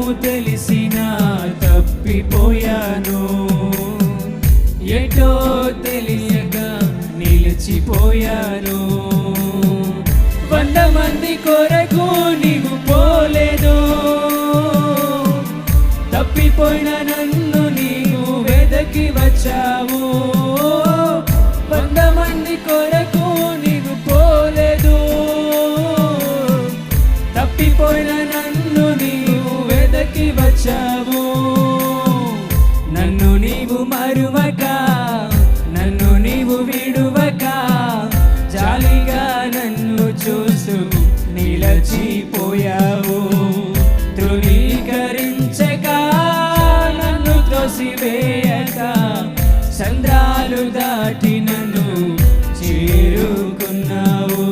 మార్గము తెలిసినా తప్పిపోయాను, ఎటో తెలియక నిలిచిపోయాను. 100 మంది కొరకు నీవు పోలేదు, తప్పిపోయిన నన్ను నీవు వెదకి వచ్చావు. 100 మంది కొరకు నీవు పోలేదు, తప్పిపోయిన నన్ను నీవు వెదకి వచ్చావు. నన్ను నీవు మరువక, నన్ను నీవు విడువక, జాలిగా నన్ను చూస్తూ నిలచిపోయావు. తృణీకరించక, నన్ను త్రోసివేయక, సంద్రాలు దాటి నన్ను చేరుకున్నావు.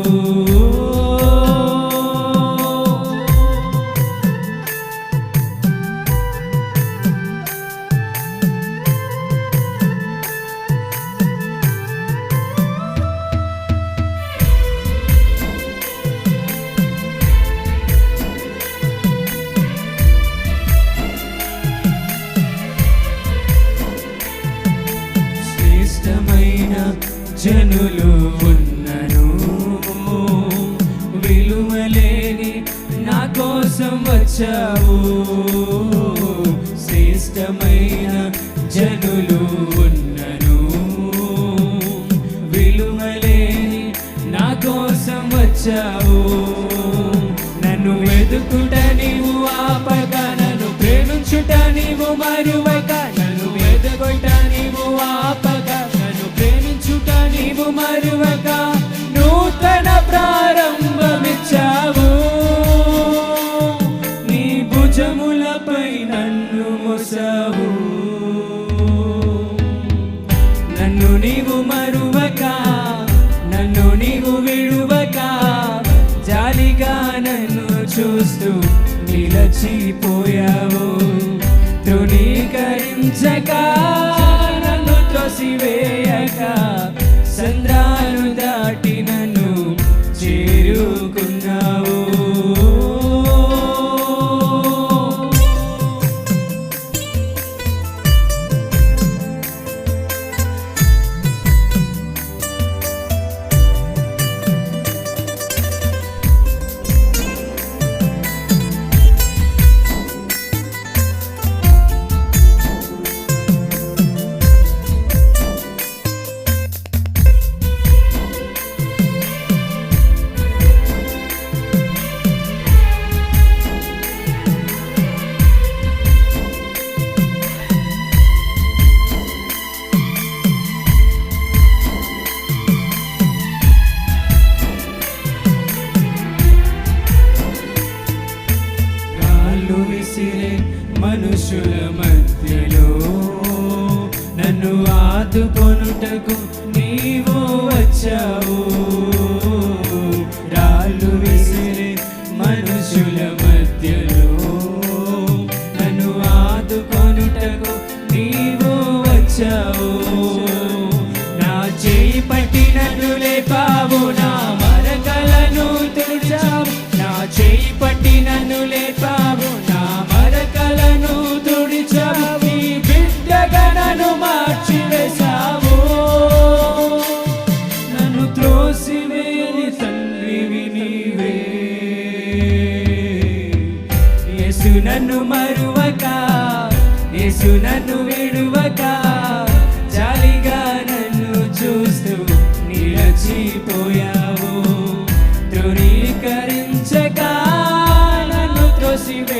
శ్రేష్టమైన జనులు ఉన్నను, విలువలేని నా కోసం వచ్చావు. శ్రేష్టమైన జనులు ఉన్నను, విలువలేని నా కోసం వచ్చావు. నన్ను వెతుకుట నీవు ఆపక, నన్ను ప్రేమించుట నీవు మరువక, నన్ను వెతుకుట నీవు ఆపక, నన్ను ప్రేమించుట నీవు మరువక, నూతన ప్రారంభమిచ్చావు. నీ భుజములపై నన్ను మోసావు. నన్ను నీవు మరువక, నన్ను నీవు విడువక, జాలిగా నన్ను చూస్తూ నిలచిపోయావు. తృణీకరించక, నన్ను త్రోసివేయక, సంద్రాలు దాటి నన్ను చేరుకున్నావు. విసిరే మనుషుల మధ్యలో నన్ను ఆదుకొనుటకు నీవు వచ్చావు. రాళ్ళు విసిరే మనుషుల మధ్యలో నన్ను ఆదుకొనుటకు నీవు వచ్చావు. నా చేయి పట్టి నన్ను లేపావు, నా మరకలను తుడిచావు. నా చేయి పట్టి నన్ను లేపావు, నా మరకలను తుడిచావు. నీ బిడ్డగా నన్ను మార్చివేశావు. నన్ను త్రోసివేయని తండ్రివి నీవే. యేసు నన్ను మరువక, యేసు నన్ను విడువక, జాలిగా నన్ను చూస్తూ నిలచిపోయావు. తృణీకరించక, నన్ను త్రోసివేయక,